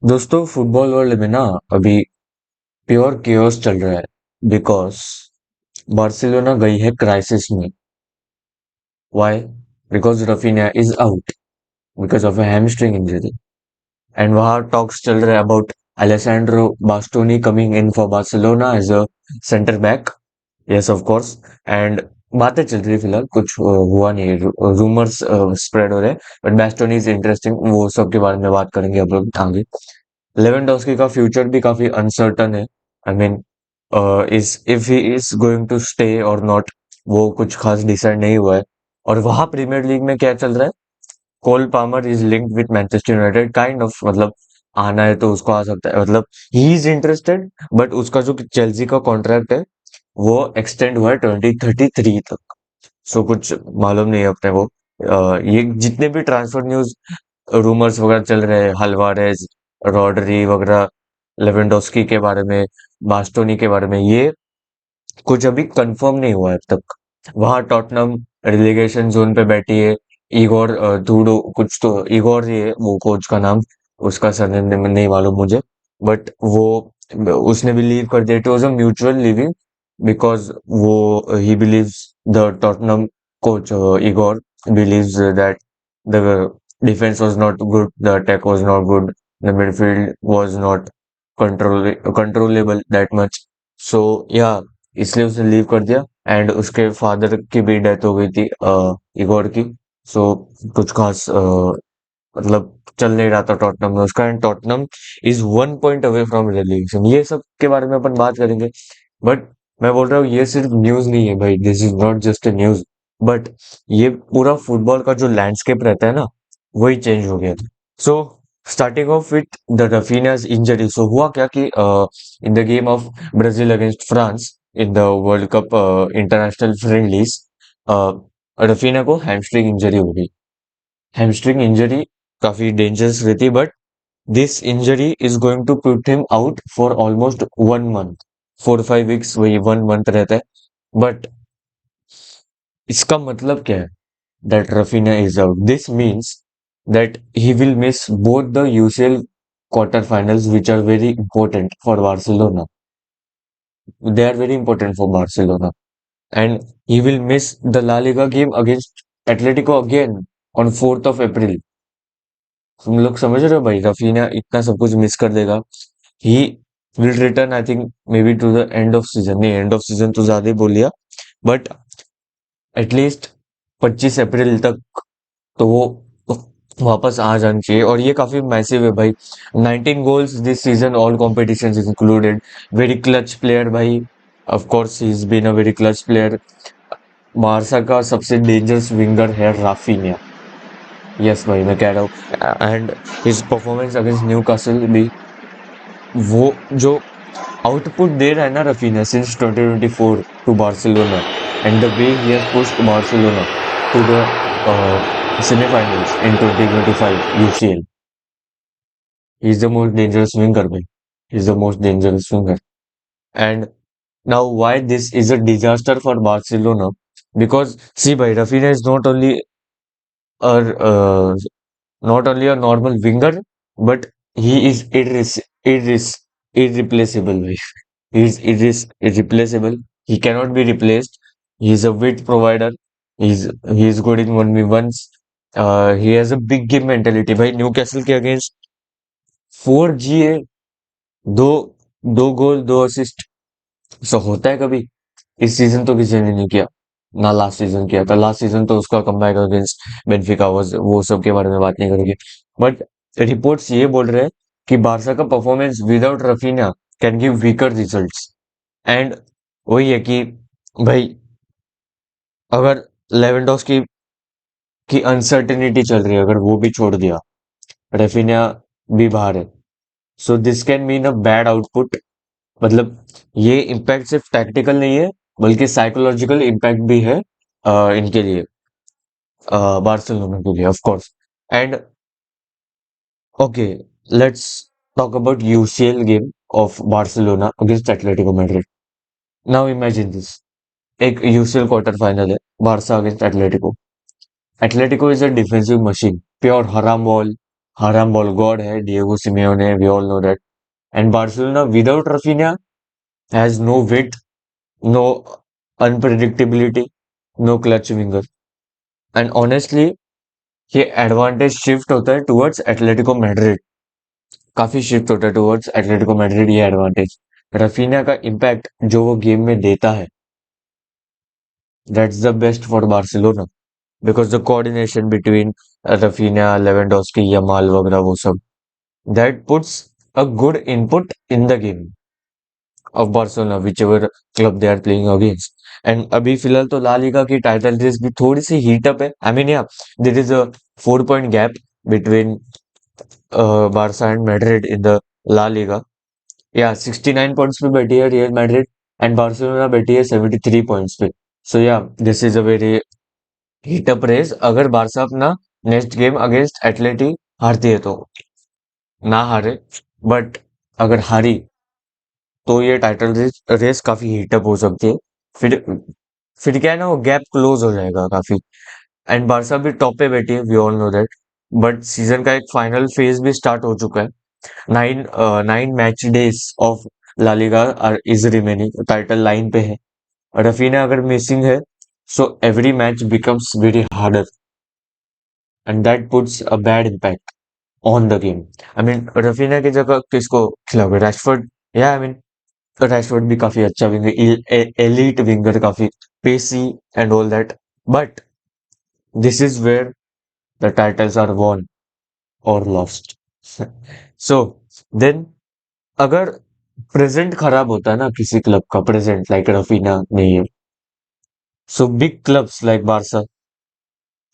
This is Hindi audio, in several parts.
दोस्तों फुटबॉल वर्ल्ड में ना अभी प्योर केओस चल रहा है बिकॉज बार्सिलोना गई है क्राइसिस में। Why? Because Raphinha is out because of a hamstring injury and वहां टॉक्स चल रहे हैं about Alessandro Bastoni coming in for Barcelona as a centre back. Yes of course. And बातें चल रही है, फिलहाल कुछ हुआ नहीं है, रूमर्स स्प्रेड हो रहे हैं। बट बास्टोनी इज इंटरेस्टिंग, वो सब के बारे में बात करेंगे अब लोग आगे। लेवेंडोस्की का फ्यूचर भी काफी अनसर्टन है। I mean is if he is going to stay और नॉट, वो कुछ खास डिसाइड नहीं हुआ है। और वहां प्रीमियर लीग में क्या चल रहा है? Cole Palmer is linked with Manchester United, kind of, मतलब आना है तो उसको आ सकता है, मतलब ही इज इंटरेस्टेड। बट उसका जो चेल्सी का कॉन्ट्रैक्ट है वो एक्सटेंड हुआ है 2033 तक। सो कुछ मालूम नहीं है अपने को। ये जितने भी ट्रांसफर न्यूज रूमर्स वगैरह चल रहे हैं, हल्वारेज, रॉड्री वगैरह, लेवेंडोस्की के बारे में, बास्टोनी के बारे में, ये कुछ अभी कंफर्म नहीं हुआ है अब तक। वहां टॉटनम रिलीगेशन जोन पे बैठी है। इगोर धूडो कुछ तो, इगोर ही है वो कोच का नाम, उसका सरनेम नहीं मालूम मुझे। बट वो उसने भी लीव कर दिया। It was a mutual leaving because वो he believes, the Tottenham coach Igor believes that the defense was not good, the attack was not good, the midfield was not controllable that much. So yeah, इसलिए उसने लीव कर दिया। एंड उसके फादर की भी डेथ हो गई थी, इगोर की। सो कुछ खास मतलब चल नहीं रहा था टॉटनम में उसका। And Tottenham is 1 point away from relegation. ये सब के बारे में अपन बात करेंगे। बट मैं बोल रहा हूँ ये सिर्फ न्यूज नहीं है भाई, this is not just a news. But ये पूरा फुटबॉल का जो लैंडस्केप रहता है ना, वही चेंज हो गया था। So starting off with the Raphinha's injury. So हुआ क्या कि in the game of Brazil against France in the world cup international friendlies, Raphinha को हैमस्ट्रिंग इंजरी हो गई। हैमस्ट्रिंग इंजरी काफी डेंजरस रहती है, but this injury is going to put him out for almost 1 month. 4 5 weeks, वही 1 मंथ रहता है। बट इसका मतलब क्या है? That Raphinha is out, this means that he will miss both the UCL quarter finals which are very important for Barcelona. They are very important for Barcelona. And he will miss the La Liga game against Atletico again on 4th of April। तुम लोग समझ रहे हो भाई, रफीना इतना सब कुछ मिस कर देगा। He will return, I think may be to the end of season, नहीं एंड ऑफ सीजन तो ज्यादा ही बोल लिया, बट एटलीस्ट 25 अप्रैल तक तो वो वापस आ जाना चाहिए। और ये काफी मैसिव है भाई। 19 goals this season, all competition included. Very clutch player भाई। Of course he is been a very clutch player. Barca का सबसे डेंजरस विंगर है राफीनिया। यस भाई, मैं कह रहा हूँ। And his performance against Newcastle भी, वो जो आउटपुट दे रहा है ना Raphinha since 2024 to Barcelona, and the way he has pushed Barcelona to the semifinals in 2025 UCL, he is the most dangerous winger भाई। He is the most dangerous winger. And now why this is a disaster for Barcelona? Because see भाई, Raphinha is not only a normal winger, but he is irreplaceable. He is irreplaceable. He cannot be replaced. He is a width provider. He is good in 1v1s. He has a big game mentality. भाई न्यूकैसल के अगेंस्ट 4 GA, दो दो गोल 2 असिस्ट। सो होता है कभी? इस सीजन तो किसी ने नहीं किया, ना लास्ट सीजन किया था। लास्ट सीजन तो उसका कमबैक अगेंस्ट बेंफिका, वो सब के बारे में बात नहीं करेंगे। बट रिपोर्ट्स ये बोल रहे हैं कि बारसा का performance without Rafina can give weaker results. And वही है कि भाई, अगर लेवेंडोस्की की अनसर्टेनिटी चल रही है, अगर वो भी छोड़ दिया, रफीना भी बाहर है, so this can mean a bad output. मतलब ये इम्पैक्ट सिर्फ टैक्टिकल नहीं है, बल्कि साइकोलॉजिकल इम्पैक्ट भी है इनके लिए, बार्सिलोना के लिए, of course. And okay, let's talk about UCL game of Barcelona against Atletico Madrid. Now imagine this, एक यूसीएल क्वार्टर फाइनल है, Barça against Atletico. Atletico is a defensive machine, pure हरा बॉल, Haram ball god है Diego Simeone, we all know that. And Barcelona without Rafinha has no wit, no unpredictability, no clutch winger. And honestly, ये एडवांटेज शिफ्ट होता है टुवर्ड्स एटलेटिको मैड्रिड, काफी शिफ्ट होता है टुवर्ड्स एटलेटिको मैड्रिड ये एडवांटेज। रफीना का इम्पैक्ट जो वो गेम में देता है, that's the best for Barcelona, because the coordination between Raphinha, Lewandowski, Yamal वगैरह वो सब, that puts a good input in the game of Barcelona whichever club they are playing against. And अभी फिलहाल तो ला लीगा की टाइटल रेस भी थोड़ी सी हीट अप है। I mean yeah there is a 4 point gap between Barca and Madrid in the La Liga. Yeah 69 points पे बैठी है रियल मैड्रिड एंड बार्सिलोना बैठी है 73 पॉइंट्स पे। So yeah this is a very heat up race. अगर बारसा अपना नेक्स्ट गेम अगेंस्ट एटलेटी हारती है तो, ना हारे बट अगर हारी तो ये टाइटल रेस काफी हीटअप हो सकती है। फिर फिर क्या है ना, वो गैप क्लोज हो जाएगा काफी। एंड बारसा भी टॉप पे बैठी है, we all know that. But season का एक फाइनल फेज भी स्टार्ट हो चुका है। 9 match days of La Liga are is remaining, title line पे है। रफीना अगर मिसिंग है so every match becomes very harder and that puts a bad impact on the game. I mean Raphinha की जगह किसको खिलाओगे, रैशफोर्ड? या आई मीन रैशफोर्ड भी काफी अच्छा विंगर, एलीट विंगर, काफी pacey and all that. But this is where the titles are won और लॉस्ट। सो देन अगर प्रेजेंट खराब होता है ना किसी क्लब का, प्रेजेंट लाइक रफीना नहीं है, so big clubs like Barça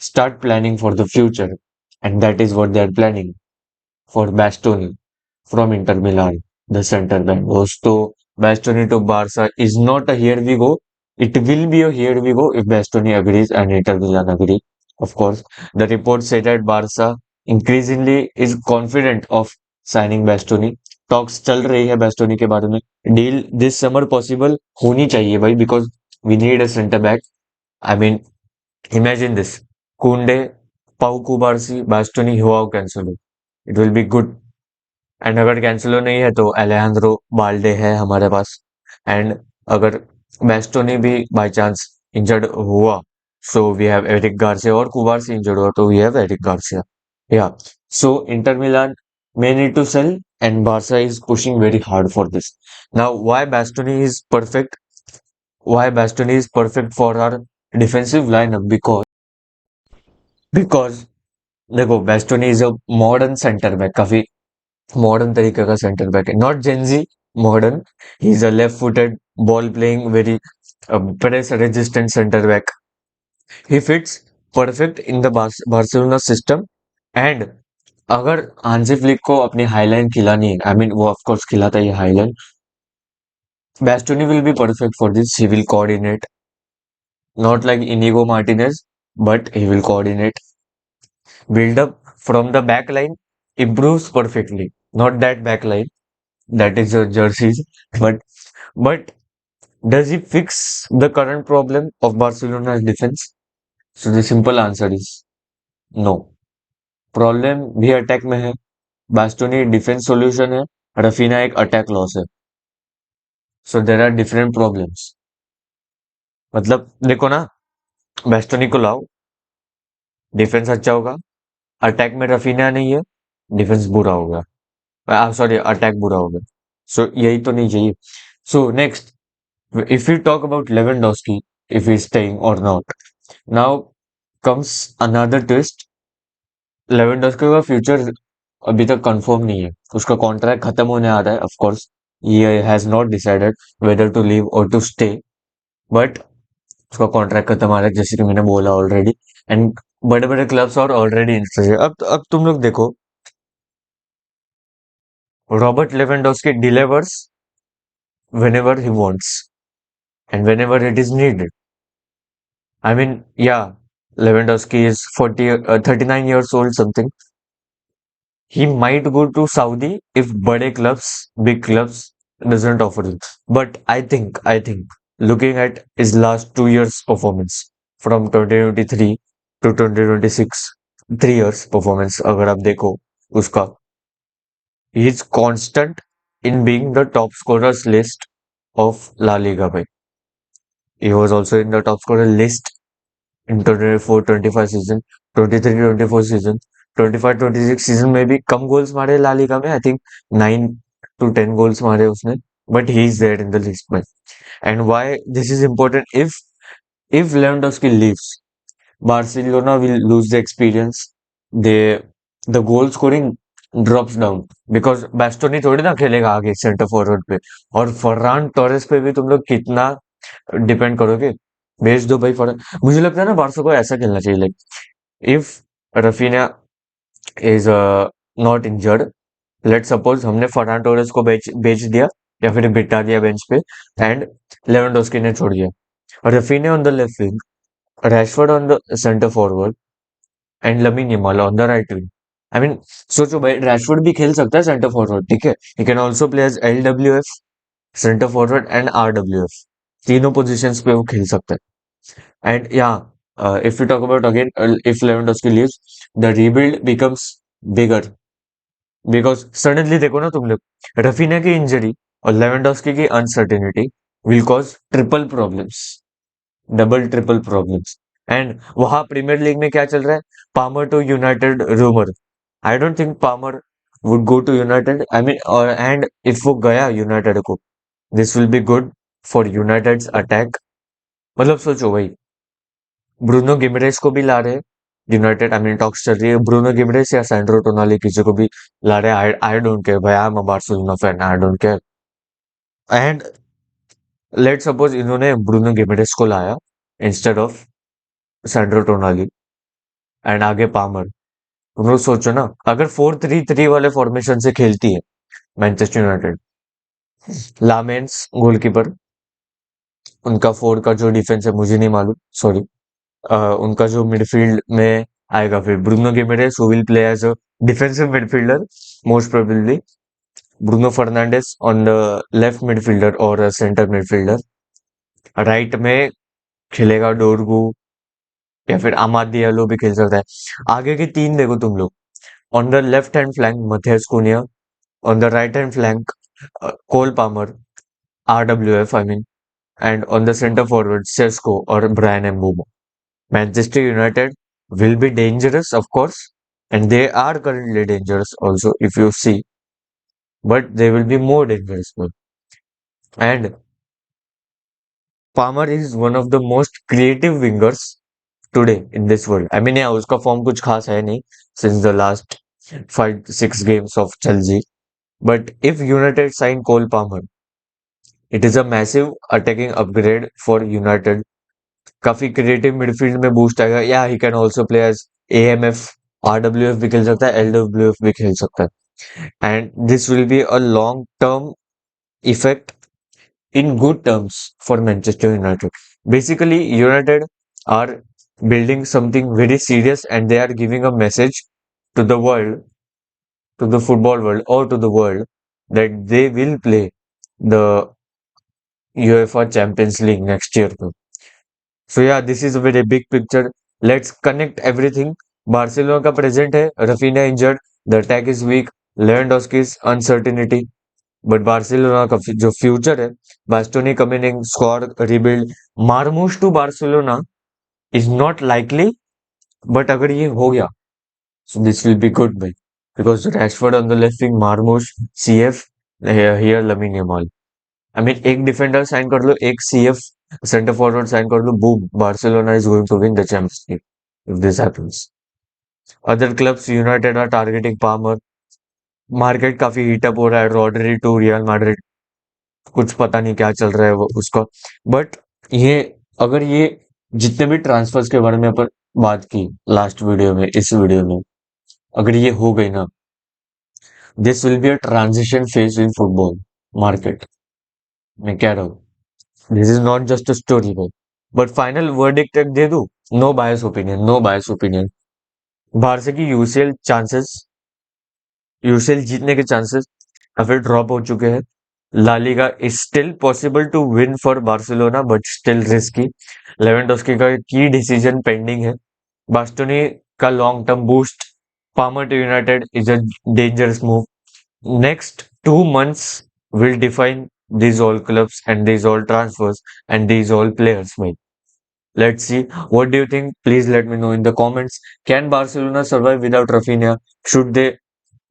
start planning for the future, and that is what they are planning for Bastoni from Inter Milan, the center back goes to Bastoni to Barca is not a here we go. It will be a here we go if Bastoni agrees and Inter Milan agree. Of course, the report said that Barca increasingly is confident of signing Bastoni. Talks चल रही है बेस्टोनी के बारे में, डील दिस समर पॉसिबल होनी चाहिए भाई, because we need a centre back. I mean imagine this. Kunde, Pau Kubarsi, Bastoni, Joao Cancelo. It will be good. And अगर कैंसिलो नहीं है तो एलेहांद्रो बाल्डे है हमारे पास। एंड अगर बेस्टोनी भी बाय चांस इंजर्ड हुआ so we have Eric Garcia, और कुबार्सी इंजर्ड हुआ तो वी हैव एरिक गार्सिया। या so Inter Milan may need to sell and Barca is pushing very hard for this. Now why Bastoni is perfect for our defensive lineup, because देखो Bastoni is a modern center back, काफी मॉडर्न तरीके का सेंटर बैक है, not Gen Z, modern. He is a left footed ball playing very press resistant center back. He fits perfect in the Barcelona system. And अगर हांसी फ्लिक को अपनी हाईलाइन खिलानी है, आई मीन वो ऑफ कोर्स खिलाता है high line, Bastoni will be perfect for this. He will coordinate, not like Inigo Martinez, but he will coordinate, build up from the back line, improves perfectly. Not that back line, that is your jerseys, but but does he fix the current problem of Barcelona's defense? So the simple answer is no. Problem भी अटैक में है, बास्टोनी डिफेंस सॉल्यूशन है, रफीना एक अटैक लॉस है। सो देर आर डिफरेंट प्रॉब्लम्स। मतलब देखो ना, बास्टोनी को लाओ, डिफेंस अच्छा होगा। अटैक में रफीना नहीं है, डिफेंस बुरा होगा, सॉरी अटैक बुरा होगा। सो यही तो नहीं चाहिए। So next, if we talk about Lewandowski, if he's staying or not, now comes another twist. Lewandowski का फ्यूचर अभी तक कंफर्म नहीं है, उसका कॉन्ट्रैक्ट खत्म होने आ रहा है। Of course he has not decided whether to leave or to stay, but उसका कॉन्ट्रैक्ट खत्म आ रहा है जैसे कि मैंने बोला ऑलरेडी। एंड बड़े बड़े क्लब्स और ऑलरेडी इंटरेस्टेड। अब तुम लोग देखो, Robert Lewandowski delivers whenever he wants and whenever it is needed. I mean, yeah, Lewandowski is 39 years old something. He might go to Saudi if big clubs doesn't offer him. But I think, looking at his last 2 years performance from 2023 to 2026, 3 years performance, अगर आप देखो, उसका, he is constant in being the top scorers list of La Liga भाई. He was also in the top scorer list in 24-25 season, 23-24 season, 25-26 season में भी कम गोल्स मारे ला लीगा में. आई थिंक 9 to 10 गोल्स मारे उसने. But he is there in the list में. And why this is important? if Lewandowski leaves, Barcelona will lose the experience. They the goal scoring drops down because Bastoni थोड़ी ना खेलेगा आगे सेंटर फॉरवर्ड पे. और फर्रान टोरेस पे भी तुम लोग कितना डिपेंड करोगे? भेज दो भाई फर्रान. मुझे लगता है ना बारसा को ऐसा खेलना चाहिए, like if Rafina is not injured, let suppose हमने फर्रान टोरेस को बेच बेच दिया या फिर बिठा दिया बेंच पे, एंड लेवेंडोस्की ने छोड़ दिया. Rafina on the left wing, Rashford on the centre forward and lamin Yamal on the right wing. I mean सोचो भाई, रैशफोर्ड भी खेल सकता है सेंटर फॉरवर्ड, ठीक है. He can also play as LWF, centre forward and RWF. तीनों पोजीशंस पे वो खेल सकता है. एंड या if we talk about again, if Lewandowski leaves, the rebuild becomes bigger because suddenly देखो ना तुम लोग, रफीना की इंजरी और लेवेंडोस्की की uncertainty will cause triple problems, double triple problems. And वहां प्रीमियर लीग में क्या चल रहा है? Palmer to United rumour. I don't think Palmer would go to United. I mean, और एंड इफ वो गया यूनाइटेड को, this will be good for United's attack. मतलब सोचो भाई, ब्रूनो गिमरेस को भी ला रहे हैं यूनाइटेड. आई मीन टॉक्स चल रही है ब्रूनो गिमरेस या सैंड्रो टोनाली, किसी को भी ला रहे हैं. आई डोंट केयर भाई, I am a Barcelona fan, I don't care. And let suppose इन्होंने ब्रूनो गिमरेस को लाया इंस्टेड ऑफ सैंड्रो टोनाली एंड आगे पामर. तुम लोग सोचो ना, अगर 4-3-3 वाले फॉर्मेशन से खेलती है मैनचेस्टर यूनाइटेड, लामेंस गोलकीपर, उनका फोर का जो डिफेंस है मुझे नहीं मालूम, सॉरी. उनका जो मिडफील्ड में आएगा, फिर Bruno Guimaraes who will play as a defensive midfielder most probably, Bruno Fernandes on the left midfielder और सेंटर मिडफील्डर. राइट में खेलेगा डोरगू या फिर आमाद दियालो भी खेल सकता है. आगे की तीन देखो तुम लोग. On the left hand flank Matheus Cunha, on the right hand flank, Cole Palmer, RWF, I mean, and on the center forward, Sesko or Brian Mbeumo. Manchester United will be dangerous, of course, and they are currently dangerous also, if you see, but they will be more dangerous. And Palmer is one of the most creative wingers today in this world. I mean, yeah, उसका form कुछ खास है नहीं since the last 5-6 games of Chelsea. But if United sign Cole Palmer, it is a massive attacking upgrade for United. काफी क्रिएटिव मिडफील्ड में बूस्ट आएगा. Yeah he can also play as AMF, RWF भी खेल सकता है, LWF भी खेल सकता है. And this will be a long term effect in good terms for Manchester United. Basically, United are building something very serious and they are giving a message to the world, to the football world or to the world, that they will play the UEFA Champions League next year too. So yeah, this is a very big picture. Let's connect everything. Barcelona का present है, Rafinha injured, the attack is weak, Lewandowski's uncertainty. But Barcelona का जो फ्यूचर है, Bastoni coming in, squad rebuild, Marmoush to Barcelona is not likely. But अगर ये हो गया, so this will be good भाई, because Rashford on the left wing, Marmoush, CF, here Lamine Yamal. I mean एक डिफेंडर साइन कर लो, एक CF सेंटर फॉरवर्ड साइन कर लो, boom, Barcelona is going to win the Champions League if this happens. Other clubs, United are targeting Palmer. Market काफी हीटअप हो रहा है, रॉड्री टू रियल मैड्रिड, कुछ पता नहीं क्या चल रहा है वो उसका. बट ये, अगर ये जितने भी ट्रांसफर्स के बारे में अपन बात की लास्ट वीडियो में, इस वीडियो में, अगर ये हो गई ना, this will be a transition phase in football market. मैं कह रहा हूँ, this is not just a story भाई. बट फाइनल वर्डिक्ट तक दे दूं, नो बायस ओपिनियन, नो बायस ओपिनियन. बाहर की यूसीएल जीतने के चांसेस काफी ड्रॉप हो चुके हैं. La Liga is still possible to win for Barcelona but still risky. Lewandowski का की डिसीजन पेंडिंग है. बास्टोनी का long term boost Palmer to United is a dangerous move. Next 2 months will define these all clubs and these all transfers and these all players, mate. Let's see. What do you think? Please let me know in the comments. Can Barcelona survive without Rafinha? Should they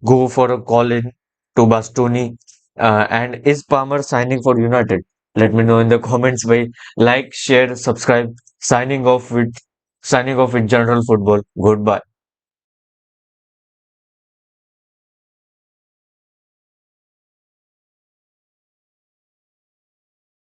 go for a call in to Bastoni? And is Palmer signing for United? Let me know in the comments by like, share, subscribe. Signing off with General Football. Goodbye.